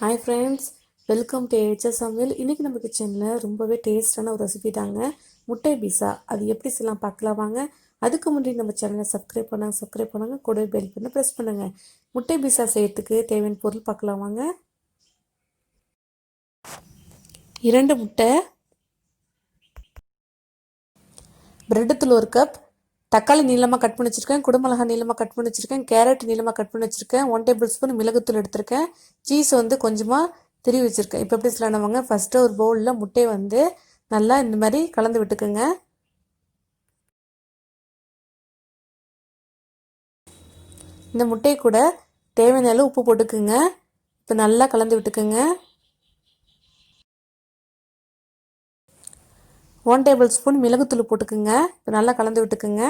Hi friends, welcome to AHS சமையல். இன்றைக்கி நம்ம கிச்சனில் ரொம்பவே டேஸ்டான ஒரு ரெசிபி தாங்க, முட்டை பீஸா. அது எப்படி செய்யலாம் பார்க்கலாம் வாங்க. அதுக்கு முன்னாடி நம்ம சேனலை சப்ஸ்கிரைப் பண்ணுங்கள், கூட பெல் பண்ணி ப்ரெஸ் பண்ணுங்கள். முட்டை பீஸா செய்யறதுக்கு தேவையான பொருள் பார்க்கலாம் வாங்க. 2 முட்டை, பிரெட் தூள் 1 கப், தக்காளி நீளமாக கட் பண்ணி வச்சுருக்கேன், குடமிளகாய் நீளமாக கட் பண்ணி வச்சுருக்கேன், கேரட் நீளமாக கட் பண்ணி வச்சுருக்கேன், 1 டேபிள் ஸ்பூன் மிளகுத்தூள் எடுத்திருக்கேன், சீஸ் கொஞ்சமாக திருவி வச்சுருக்கேன். இப்போ எப்படி சொல்லணுவாங்க, ஃபஸ்ட்டு ஒரு பவுலில் முட்டையை நல்லா இந்த மாதிரி கலந்து விட்டுக்குங்க. இந்த முட்டையை கூட தேவையான அளவு உப்பு போட்டுக்குங்க. இப்போ நல்லா கலந்து விட்டுக்குங்க. 1 டேபிள் ஸ்பூன் மிளகுத்தூள் போட்டுக்குங்க. இப்போ நல்லா கலந்து விட்டுக்குங்க.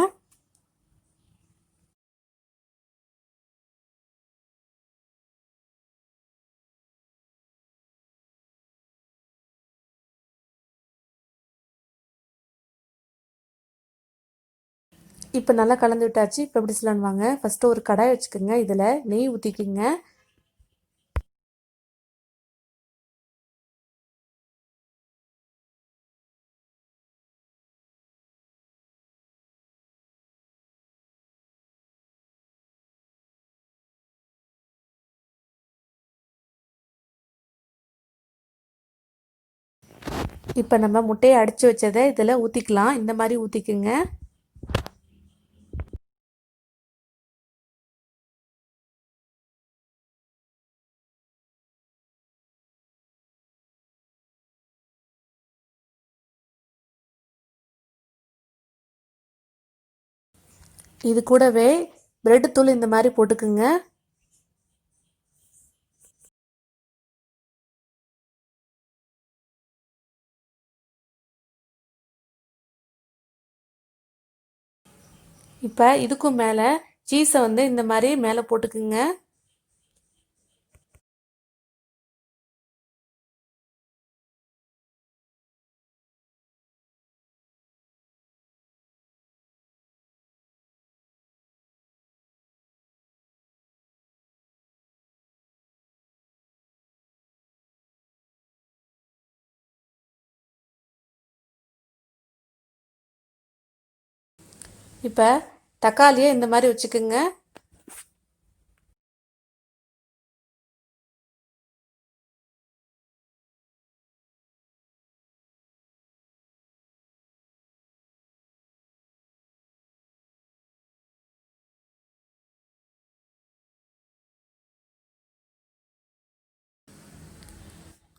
இப்போ நல்லா கலந்து விட்டாச்சு. இப்போ எப்படி சொல்லலான்னு வாங்க. ஃபஸ்ட்டு ஒரு கடாய் வச்சுக்கோங்க. இதில் நெய் ஊற்றிக்குங்க. இப்போ நம்ம முட்டையை அடித்து வச்சதை இதில் ஊற்றிக்கலாம். இந்த மாதிரி ஊற்றிக்குங்க. இது கூடவே பிரெட் தூள் இந்த மாதிரி போட்டுக்குங்க. இப்போ இதுக்கும் மேலே சீஸை இந்த மாதிரி மேலே போட்டுக்குங்க. இப்போ தக்காளியை இந்த மாதிரி வச்சுக்குங்க.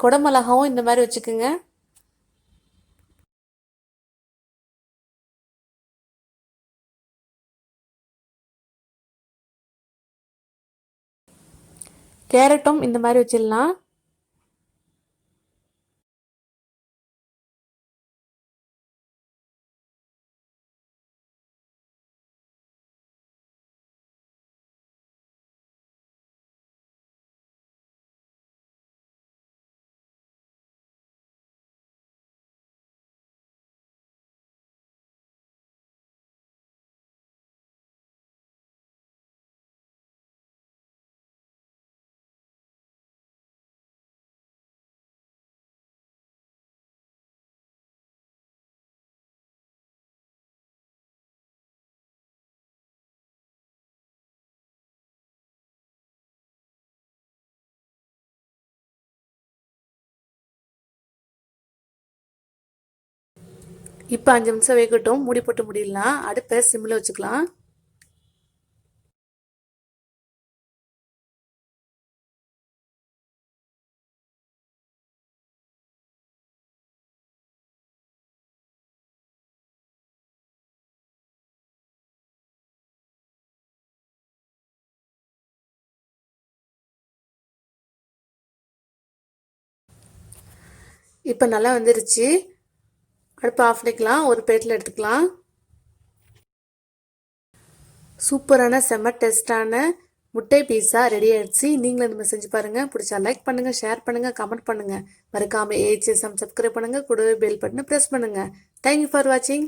குடமிளகாவும் இந்த மாதிரி வச்சுக்குங்க. கேரட்டும் இந்த மாதிரி வச்சிடலாம். இப்போ 5 நிமிஷம் வேகட்டும். மூடி போட்டு முடிடலாம். அடுப்பை சிம்மில் வச்சுக்கலாம். இப்போ நல்லா வந்துருச்சு. அடுப்பு ஆஃப் பண்ணிக்கலாம். ஒரு பிளேட்டில் எடுத்துக்கலாம். சூப்பரான செம்ம டேஸ்டான முட்டை பீஸா ரெடி ஆயிடுச்சு. நீங்களும் இந்த மாதிரி செஞ்சு பாருங்கள். பிடிச்சா லைக் பண்ணுங்கள், ஷேர் பண்ணுங்கள், கமெண்ட் பண்ணுங்கள். மறக்காமல் AHS சப்ஸ்கிரைப் பண்ணுங்கள். கூடவே பெல் பட்டனை ப்ரெஸ் பண்ணுங்கள். தேங்க்யூ ஃபார் வாட்சிங்.